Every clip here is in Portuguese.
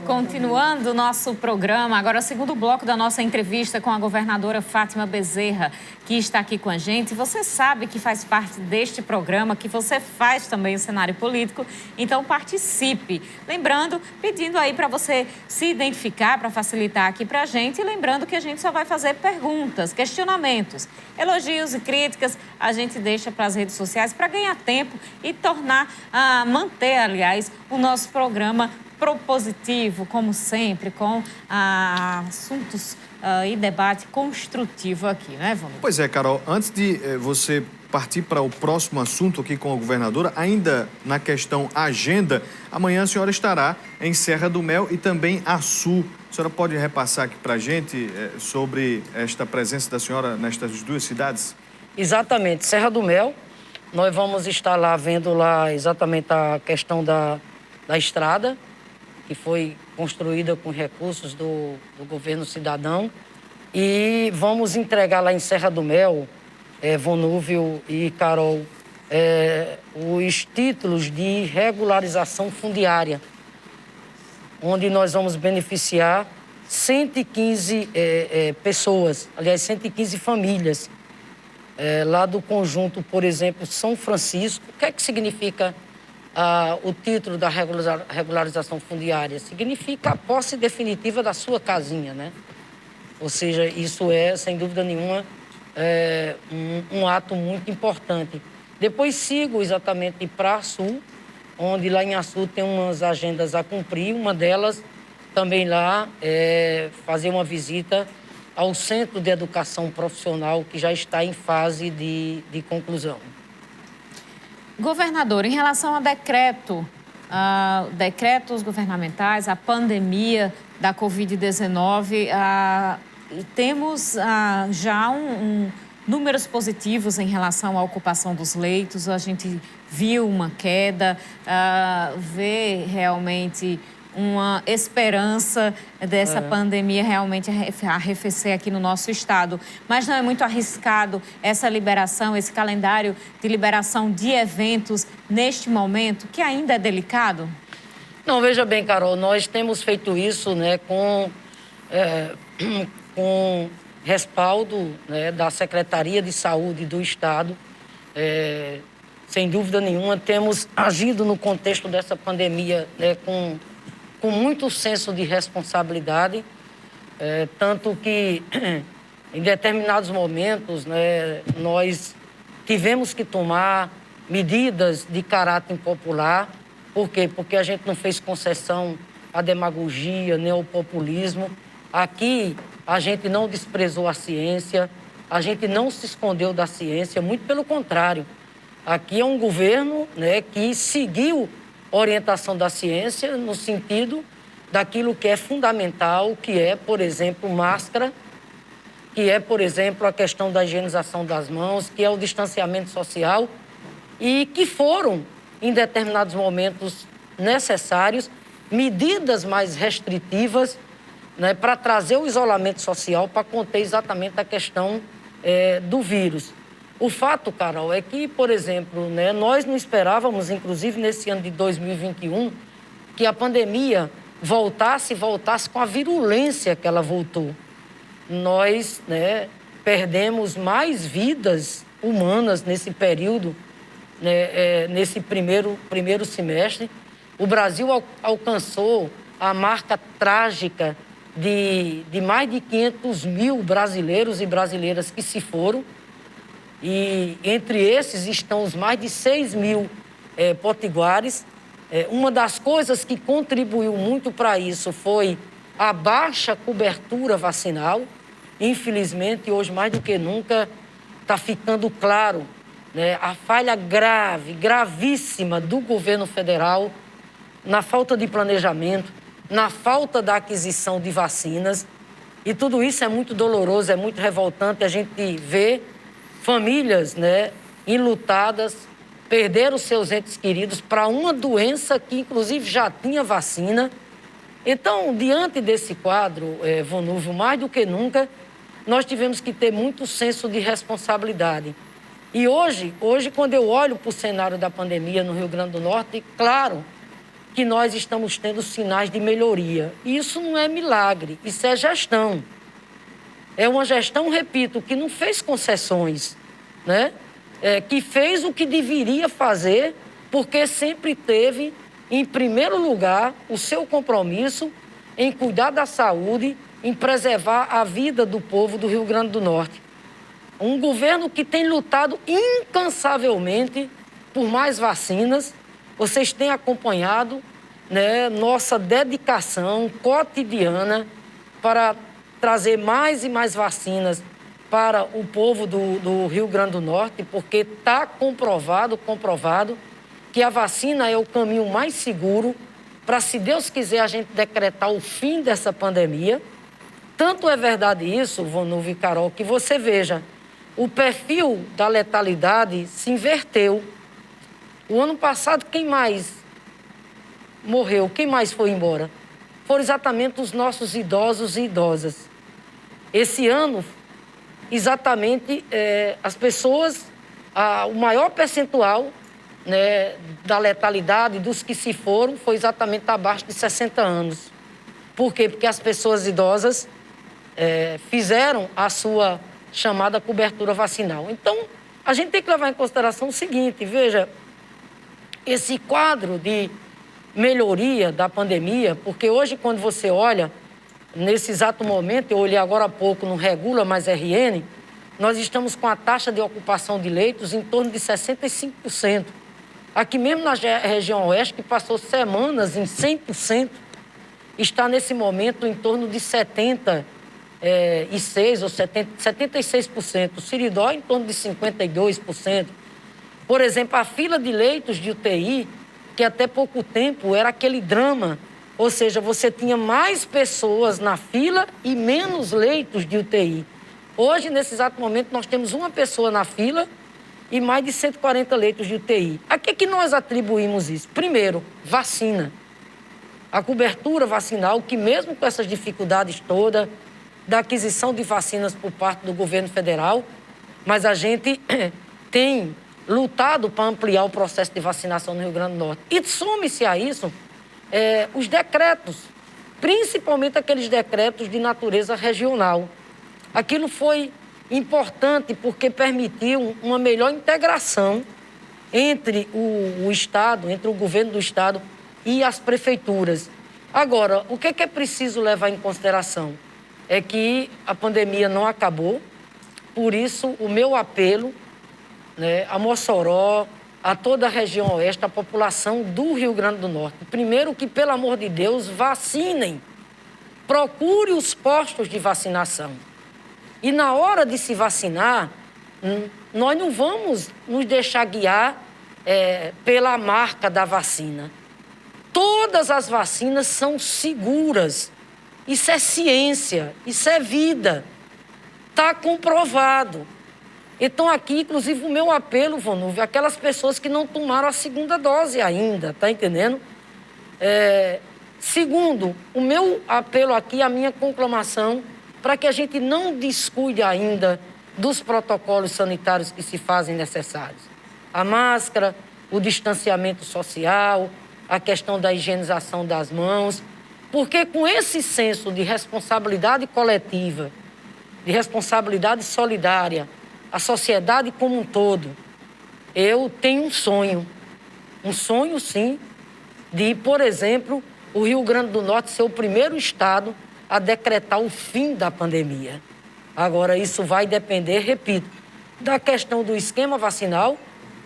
Continuando o nosso programa, agora o segundo bloco da nossa entrevista com a governadora Fátima Bezerra, que está aqui com a gente. Você sabe que faz parte deste programa, que você faz também o cenário político, então participe. Lembrando, pedindo aí para você se identificar, para facilitar aqui para a gente, e lembrando que a gente só vai fazer perguntas, questionamentos, elogios e críticas, a gente deixa para as redes sociais para ganhar tempo e manter, aliás, o nosso programa propositivo, como sempre, com assuntos e debate construtivo aqui, né, Vamos? Pois é, Carol, antes de você partir para o próximo assunto aqui com a governadora, ainda na questão agenda, amanhã a senhora estará em Serra do Mel e também Açu. A senhora pode repassar aqui para a gente sobre esta presença da senhora nestas duas cidades? Exatamente, Serra do Mel, nós vamos estar lá vendo lá exatamente a questão da estrada, que foi construída com recursos do governo cidadão. E vamos entregar lá em Serra do Mel, Vonúvio e Carol, os títulos de regularização fundiária, onde nós vamos beneficiar 115 pessoas, aliás, 115 famílias, lá do conjunto, por exemplo, São Francisco. O que é que significa o título da regularização fundiária? Significa a posse definitiva da sua casinha, né? Ou seja, isso é, sem dúvida nenhuma, um ato muito importante. Depois sigo exatamente para Açu, onde lá em Açu tem umas agendas a cumprir. Uma delas também lá é fazer uma visita ao Centro de Educação Profissional, que já está em fase de conclusão. Governador, em relação a decretos governamentais, a pandemia da Covid-19, temos já números positivos em relação à ocupação dos leitos. A gente viu uma queda, vê realmente uma esperança dessa pandemia realmente arrefecer aqui no nosso estado. Mas não é muito arriscado essa liberação, esse calendário de liberação de eventos neste momento, que ainda é delicado? Não, veja bem, Carol, nós temos feito isso, né, com respaldo, né, da Secretaria de Saúde do Estado. Sem dúvida nenhuma, temos agido no contexto dessa pandemia, né, com muito senso de responsabilidade, tanto que em determinados momentos, né, nós tivemos que tomar medidas de caráter impopular. Por quê? Porque a gente não fez concessão à demagogia nem ao populismo. Aqui a gente não desprezou a ciência, a gente não se escondeu da ciência, muito pelo contrário. Aqui é um governo, né, que seguiu orientação da ciência no sentido daquilo que é fundamental, que é, por exemplo, máscara, que é, por exemplo, a questão da higienização das mãos, que é o distanciamento social, e que foram, em determinados momentos necessários, medidas mais restritivas, né, para trazer o isolamento social, para conter exatamente a questão do vírus. O fato, Carol, é que, por exemplo, né, nós não esperávamos, inclusive nesse ano de 2021, que a pandemia voltasse com a virulência que ela voltou. Nós, né, perdemos mais vidas humanas nesse período, né, nesse primeiro semestre. O Brasil alcançou a marca trágica de mais de 500 mil brasileiros e brasileiras que se foram. E entre esses estão os mais de 6 mil potiguares. Uma das coisas que contribuiu muito para isso foi a baixa cobertura vacinal. Infelizmente, hoje mais do que nunca, está ficando claro, né, a falha gravíssima do governo federal na falta de planejamento, na falta da aquisição de vacinas. E tudo isso é muito doloroso, é muito revoltante. A gente vê famílias, né, enlutadas, perderam seus entes queridos para uma doença que, inclusive, já tinha vacina. Então, diante desse quadro, Vonúvio, mais do que nunca, nós tivemos que ter muito senso de responsabilidade. E hoje, quando eu olho para o cenário da pandemia no Rio Grande do Norte, claro que nós estamos tendo sinais de melhoria. Isso não é milagre, isso é gestão. É uma gestão, repito, que não fez concessões, né? Que fez o que deveria fazer, porque sempre teve, em primeiro lugar, o seu compromisso em cuidar da saúde, em preservar a vida do povo do Rio Grande do Norte. Um governo que tem lutado incansavelmente por mais vacinas. Vocês têm acompanhado, né, nossa dedicação cotidiana para trazer mais e mais vacinas para o povo do Rio Grande do Norte, porque está comprovado que a vacina é o caminho mais seguro para, se Deus quiser, a gente decretar o fim dessa pandemia. Tanto é verdade isso, Vanúvio e Carol, que você veja, o perfil da letalidade se inverteu. O ano passado, quem mais morreu, quem mais foi embora? Foram exatamente os nossos idosos e idosas. Esse ano, exatamente, as pessoas, o maior percentual, né, da letalidade dos que se foram foi exatamente abaixo de 60 anos. Por quê? Porque as pessoas idosas fizeram a sua chamada cobertura vacinal. Então, a gente tem que levar em consideração o seguinte, veja, esse quadro de melhoria da pandemia, porque hoje, quando você olha, nesse exato momento, eu olhei agora há pouco no Regula mais RN, nós estamos com a taxa de ocupação de leitos em torno de 65%. Aqui mesmo na região oeste, que passou semanas em 100%, está nesse momento em torno de 76% ou 76%. O Siridó em torno de 52%. Por exemplo, a fila de leitos de UTI, que até pouco tempo era aquele drama, ou seja, você tinha mais pessoas na fila e menos leitos de UTI. Hoje, nesse exato momento, nós temos uma pessoa na fila e mais de 140 leitos de UTI. A que nós atribuímos isso? Primeiro, vacina. A cobertura vacinal, que mesmo com essas dificuldades todas, da aquisição de vacinas por parte do governo federal, mas a gente tem lutado para ampliar o processo de vacinação no Rio Grande do Norte. E some-se a isso os decretos, principalmente aqueles decretos de natureza regional. Aquilo foi importante porque permitiu uma melhor integração entre o Estado, entre o governo do Estado e as prefeituras. Agora, o que é preciso levar em consideração? É que a pandemia não acabou, por isso o meu apelo, né, a Mossoró, a toda a região oeste, a população do Rio Grande do Norte. Primeiro que, pelo amor de Deus, vacinem. Procure os postos de vacinação. E na hora de se vacinar, nós não vamos nos deixar guiar pela marca da vacina. Todas as vacinas são seguras. Isso é ciência, isso é vida. Está comprovado. Então, aqui, inclusive, o meu apelo, Vanúvio, aquelas pessoas que não tomaram a segunda dose ainda, tá entendendo? Segundo, o meu apelo aqui, a minha conclamação, para que a gente não descuide ainda dos protocolos sanitários que se fazem necessários. A máscara, o distanciamento social, a questão da higienização das mãos, porque com esse senso de responsabilidade coletiva, de responsabilidade solidária, a sociedade como um todo, eu tenho um sonho sim, de, por exemplo, o Rio Grande do Norte ser o primeiro estado a decretar o fim da pandemia. Agora, isso vai depender, repito, da questão do esquema vacinal,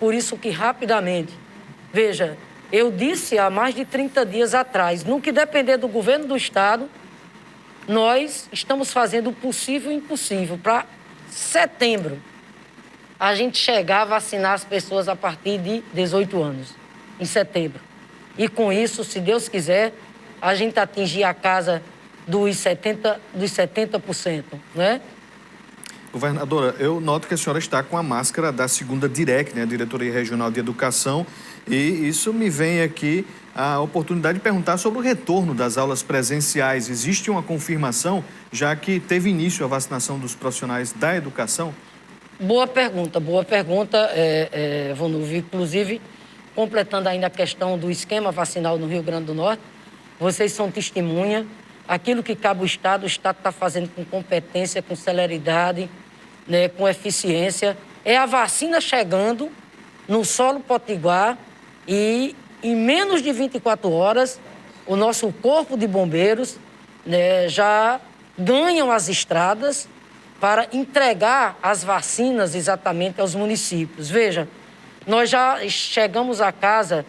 por isso que rapidamente, veja, eu disse há mais de 30 dias atrás, no que depender do governo do estado, nós estamos fazendo o possível e o impossível para setembro a gente chegar a vacinar as pessoas a partir de 18 anos, em setembro. E com isso, se Deus quiser, a gente atingir a casa dos 70%, né? Governadora, eu noto que a senhora está com a máscara da segunda DIREC, né, Diretoria Regional de Educação, e isso me vem aqui a oportunidade de perguntar sobre o retorno das aulas presenciais. Existe uma confirmação, já que teve início a vacinação dos profissionais da educação? Boa pergunta, Vanúvio. Inclusive, completando ainda a questão do esquema vacinal no Rio Grande do Norte, vocês são testemunha. Aquilo que cabe ao Estado, o Estado está fazendo com competência, com celeridade, né, com eficiência. É a vacina chegando no solo potiguar e, em menos de 24 horas, o nosso corpo de bombeiros, né, já ganham as estradas para entregar as vacinas exatamente aos municípios. Veja, nós já chegamos à casa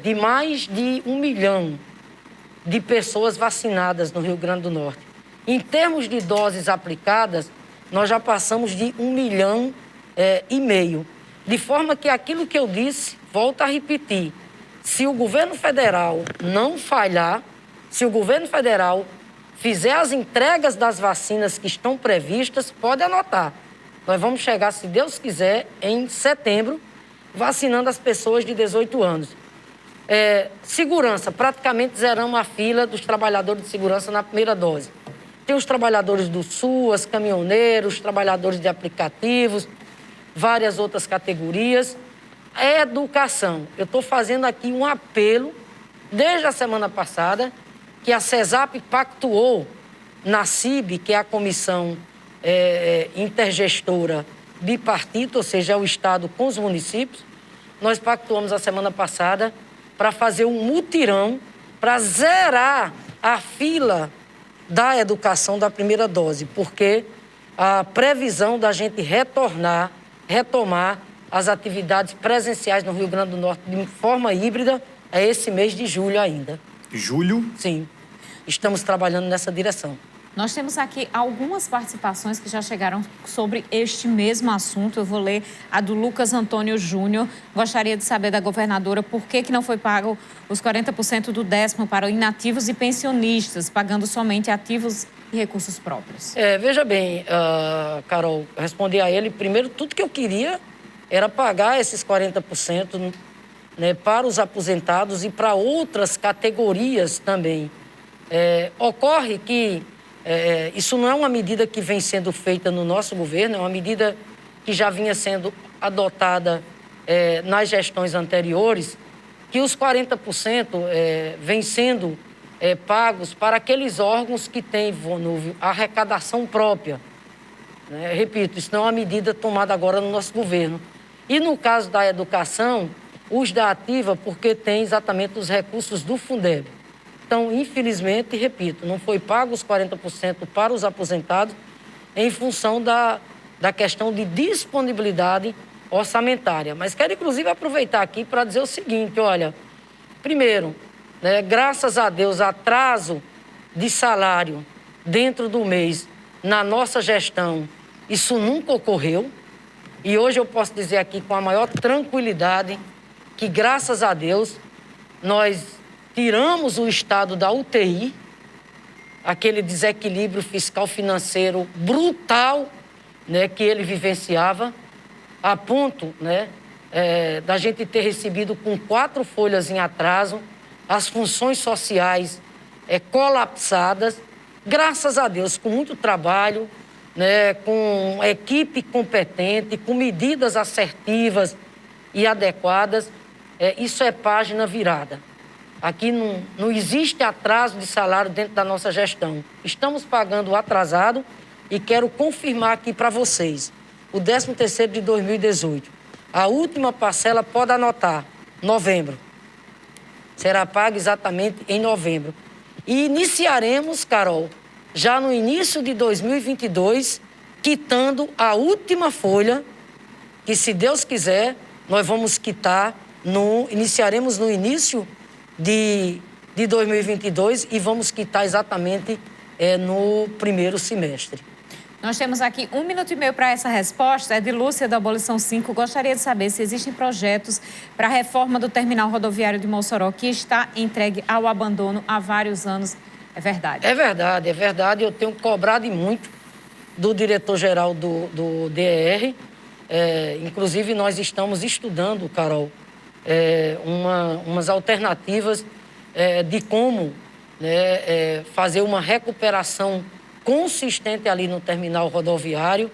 de mais de 1 milhão de pessoas vacinadas no Rio Grande do Norte. Em termos de doses aplicadas, nós já passamos de 1,5 milhão. De forma que aquilo que eu disse, volto a repetir, se o governo federal não falhar, se o governo federal fizer as entregas das vacinas que estão previstas, pode anotar. Nós vamos chegar, se Deus quiser, em setembro, vacinando as pessoas de 18 anos. Segurança, praticamente zeramos a fila dos trabalhadores de segurança na primeira dose. Tem os trabalhadores do SUAS, caminhoneiros, trabalhadores de aplicativos, várias outras categorias. Educação. Eu estou fazendo aqui um apelo, desde a semana passada, que a CESAP pactuou na CIB, que é a Comissão Intergestora Bipartite, ou seja, é o Estado com os municípios. Nós pactuamos a semana passada para fazer um mutirão para zerar a fila da educação da primeira dose, porque a previsão da gente retomar as atividades presenciais no Rio Grande do Norte de forma híbrida é esse mês de julho ainda. Julho? Sim, estamos trabalhando nessa direção. Nós temos aqui algumas participações que já chegaram sobre este mesmo assunto. Eu vou ler a do Lucas Antônio Júnior. Gostaria de saber da governadora por que não foi pago os 40% do 10º para inativos e pensionistas, pagando somente ativos e recursos próprios. Veja bem, Carol, respondi a ele. Primeiro, tudo que eu queria era pagar esses 40%, né, para os aposentados e para outras categorias também. Ocorre que isso não é uma medida que vem sendo feita no nosso governo, é uma medida que já vinha sendo adotada nas gestões anteriores, que os 40% vêm sendo pagos para aqueles órgãos que têm, Vonúvio, arrecadação própria. Repito, isso não é uma medida tomada agora no nosso governo. E no caso da educação, os da ativa, porque tem exatamente os recursos do Fundeb. Então, infelizmente, repito, não foi pago os 40% para os aposentados em função da questão de disponibilidade orçamentária. Mas quero, inclusive, aproveitar aqui para dizer o seguinte, olha, primeiro, né, graças a Deus, atraso de salário dentro do mês, na nossa gestão, isso nunca ocorreu. E hoje eu posso dizer aqui com a maior tranquilidade que, graças a Deus, nós tiramos o Estado da UTI, aquele desequilíbrio fiscal financeiro brutal, né, que ele vivenciava, a ponto, né, da gente ter recebido com 4 folhas em atraso, as funções sociais colapsadas, graças a Deus, com muito trabalho, né, com equipe competente, com medidas assertivas e adequadas, isso é página virada. Aqui não existe atraso de salário dentro da nossa gestão. Estamos pagando o atrasado e quero confirmar aqui para vocês. O 13º de 2018. A última parcela, pode anotar, novembro. Será paga exatamente em novembro. E iniciaremos, Carol, já no início de 2022, quitando a última folha, que, se Deus quiser, nós vamos quitar, iniciaremos no início de 2022 e vamos quitar exatamente no primeiro semestre. Nós temos aqui 1 minuto e meio para essa resposta. É de Lúcia, da Abolição 5. Gostaria de saber se existem projetos para a reforma do terminal rodoviário de Mossoró, que está entregue ao abandono há vários anos. É verdade? É verdade, é verdade. Eu tenho cobrado muito do diretor-geral do DER. Inclusive, nós estamos estudando, Carol, umas alternativas de como, né, fazer uma recuperação consistente ali no terminal rodoviário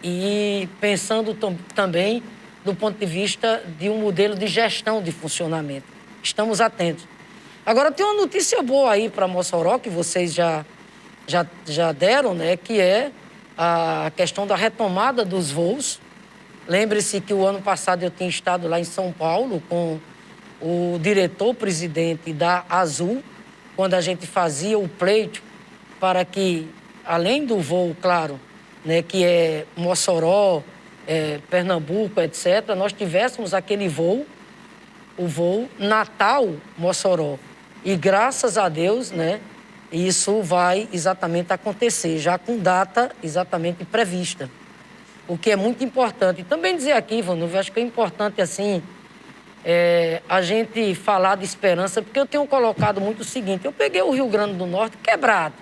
e pensando também do ponto de vista de um modelo de gestão de funcionamento. Estamos atentos. Agora, tem uma notícia boa aí para Mossoró, que vocês já deram, né, que é a questão da retomada dos voos. Lembre-se que o ano passado eu tinha estado lá em São Paulo com o diretor-presidente da Azul, quando a gente fazia o pleito para que, além do voo, claro, né, que é Mossoró, Pernambuco, etc., nós tivéssemos aquele voo, o voo Natal-Mossoró. E graças a Deus, né, isso vai exatamente acontecer, já com data exatamente prevista. O que é muito importante. E também dizer aqui, Vanúvio, acho que é importante, assim, a gente falar de esperança, porque eu tenho colocado muito o seguinte: eu peguei o Rio Grande do Norte quebrado.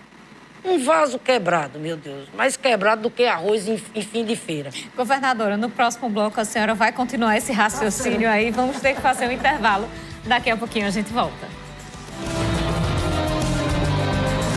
Um vaso quebrado, meu Deus, mais quebrado do que arroz em fim de feira. Governadora, no próximo bloco a senhora vai continuar esse raciocínio aí. Vamos ter que fazer um intervalo. Daqui a pouquinho a gente volta.